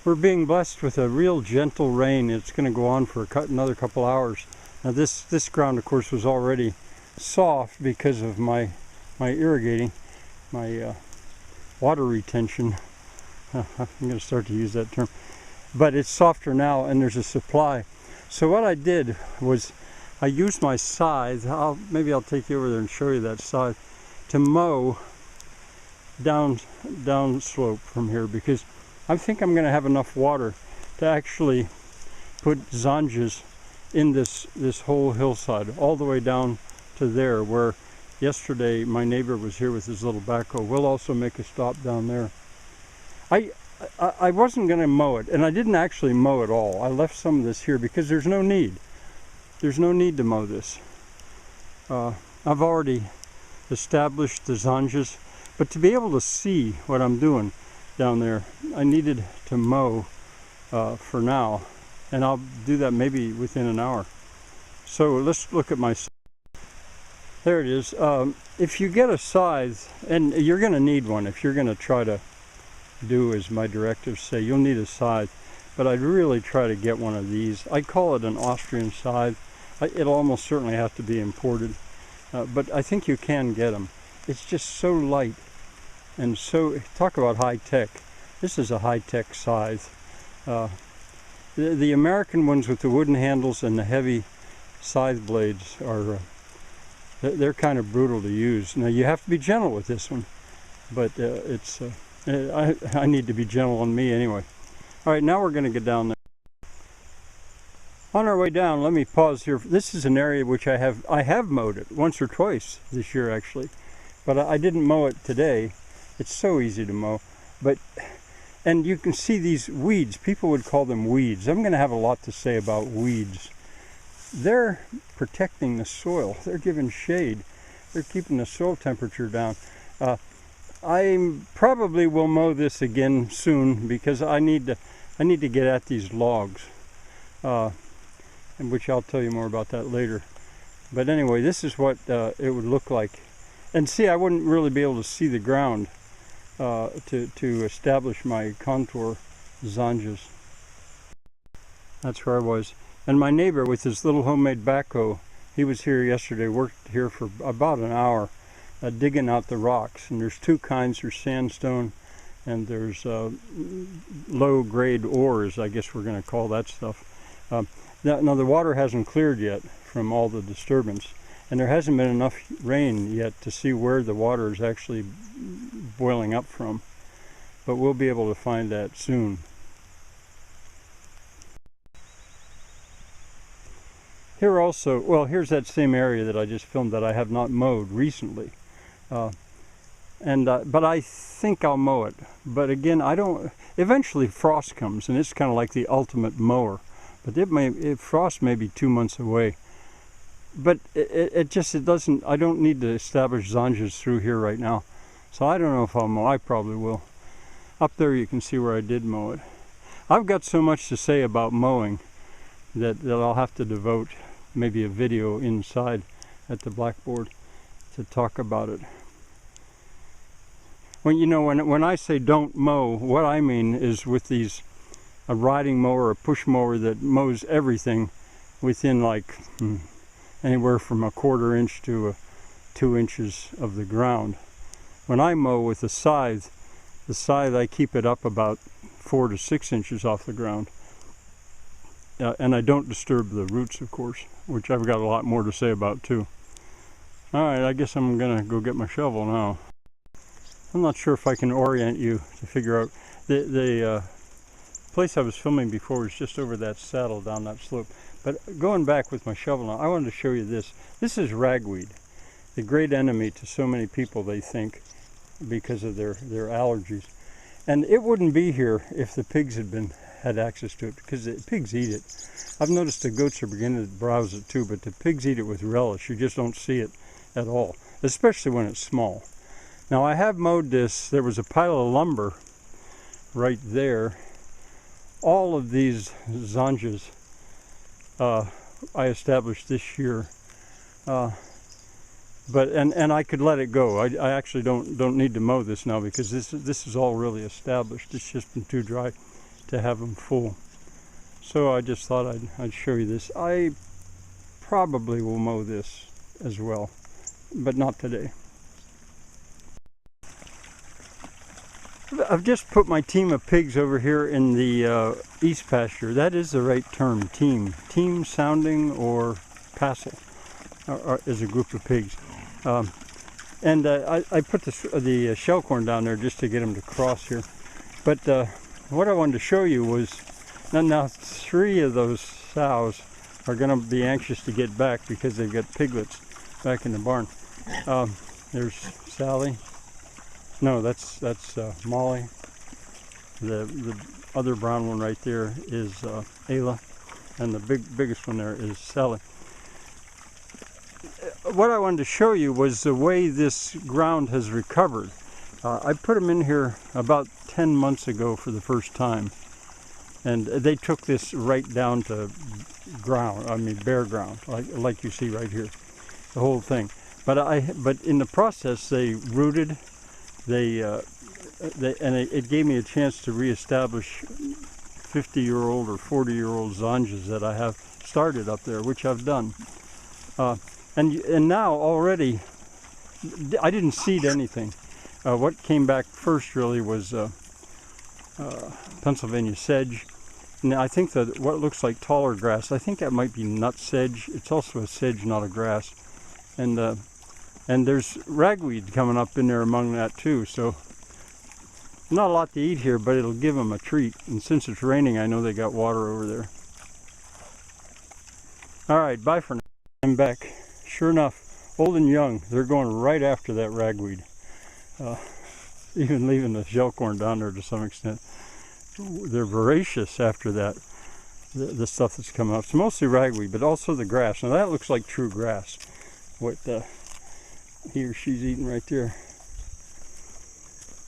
We're being blessed with a real gentle rain. It's going to go on for another couple hours. Now this ground, of course, was already soft because of my irrigating, my water retention. I'm going to start to use that term. But it's softer now, and there's a supply. So what I did was I used my scythe. Maybe I'll take you over there and show you that scythe to mow down slope from here, because I think I'm going to have enough water to actually put zanjas in this whole hillside, all the way down to there, where yesterday my neighbor was here with his little backhoe. We'll also make a stop down there. I wasn't going to mow it, and I didn't actually mow it all. I left some of this here because there's no need. There's no need to mow this. I've already established the zanjas, but to be able to see what I'm doing down there, I needed to mow for now, and I'll do that maybe within an hour. So let's look at my scythe. There it is. If you get a scythe, and you're going to need one if you're going to try to do as my directives say, you'll need a scythe, but I'd really try to get one of these. I call it an Austrian scythe. It'll almost certainly have to be imported, but I think you can get them. It's just so light, and so, talk about high-tech. This is a high-tech scythe. The American ones with the wooden handles and the heavy scythe blades are they're kind of brutal to use. Now you have to be gentle with this one, but I need to be gentle on me anyway. All right, now we're going to get down there. On our way down, let me pause here. This is an area which I have mowed it once or twice this year actually, but I didn't mow it today. It's so easy to mow, and you can see these weeds. People would call them weeds. I'm going to have a lot to say about weeds. They're protecting the soil. They're giving shade. They're keeping the soil temperature down. I probably will mow this again soon because I need to get at these logs, and which I'll tell you more about that later. But anyway, this is what it would look like. And see, I wouldn't really be able to see the ground to establish my contour zanjas. That's where I was. And my neighbor with his little homemade backhoe, he was here yesterday, worked here for about an hour, digging out the rocks. And there's two kinds. There's sandstone and there's low-grade ores, I guess we're going to call that stuff. Now the water hasn't cleared yet from all the disturbance, and there hasn't been enough rain yet to see where the water is actually boiling up from. But we'll be able to find that soon. Here also, well, here's that same area that I just filmed that I have not mowed recently. But I think I'll mow it. But again, eventually frost comes, and it's kind of like the ultimate mower. But frost may be 2 months away. But it doesn't, I don't need to establish zanjas through here right now. So I don't know if I'll mow. I probably will. Up there you can see where I did mow it. I've got so much to say about mowing that I'll have to devote maybe a video inside at the blackboard to talk about it. When I say don't mow, what I mean is with a riding mower, a push mower that mows everything within like anywhere from 1/4 inch to 2 inches of the ground. When I mow with the scythe I keep it up about 4 to 6 inches off the ground. And I don't disturb the roots, of course, which I've got a lot more to say about too. Alright, I guess I'm gonna go get my shovel now. I'm not sure if I can orient you to figure out. The place I was filming before was just over that saddle down that slope. But going back with my shovel now, I wanted to show you this. This is ragweed, the great enemy to so many people, they think, because of their allergies. And it wouldn't be here if the pigs had access to it, because the pigs eat it. I've noticed the goats are beginning to browse it too, but the pigs eat it with relish. You just don't see it at all, especially when it's small. Now I have mowed this. There was a pile of lumber right there. All of these zanjas I established this year, and I could let it go. I actually don't need to mow this now because this is all really established. It's just been too dry. to have them full. So I just thought I'd show you this. I probably will mow this as well, but not today. I've just put my team of pigs over here in the east pasture. That is the right term, team. Team sounding or passel is a group of pigs. And I put the shell corn down there just to get them to cross here. But what I wanted to show you was, now 3 of those sows are going to be anxious to get back because they've got piglets back in the barn. There's Sally. No, that's Molly. The other brown one right there is Ayla, and the biggest one there is Sally. What I wanted to show you was the way this ground has recovered. I put them in here about 10 months ago for the first time, and they took this right down to ground. I mean bare ground, like you see right here, the whole thing. But in the process they rooted. It gave me a chance to reestablish 50-year-old or 40-year-old zanjas that I have started up there, which I've done. And now already, I didn't seed anything. What came back first really was Pennsylvania sedge. And I think that what looks like taller grass, I think that might be nut sedge. It's also a sedge, not a grass. And there's ragweed coming up in there among that too, so not a lot to eat here, but it'll give them a treat. And since it's raining, I know they got water over there. All right, bye for now. I'm back. Sure enough, old and young, they're going right after that ragweed. Even leaving the shell corn down there to some extent. They're voracious after that, the stuff that's coming up. It's mostly ragweed, but also the grass. Now that looks like true grass. What he or she's eating right there.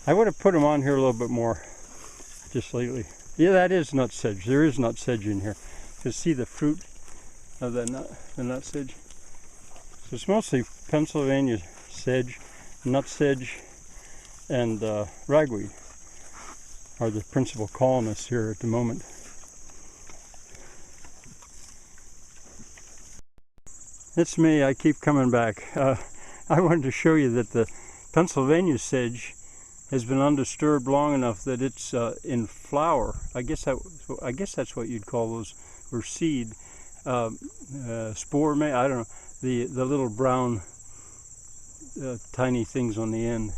I would have put them on here a little bit more just lately. Yeah, that is nut sedge. There is nut sedge in here. You see the fruit of the nut sedge. So it's mostly Pennsylvania sedge, nut sedge, and ragweed are the principal colonists here at the moment. It's me. I keep coming back. I wanted to show you that the Pennsylvania sedge has been undisturbed long enough that it's in flower. I guess that's what you'd call those, or seed, spore. I don't know. The little brown tiny things on the end.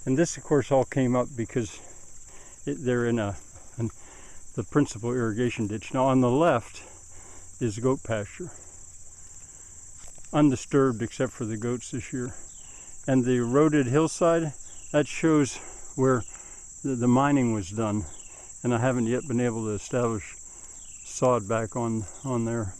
And this, of course, all came up because they're in the principal irrigation ditch. Now on the left is goat pasture, undisturbed except for the goats this year. And the eroded hillside, that shows where the mining was done, and I haven't yet been able to establish sod back on there.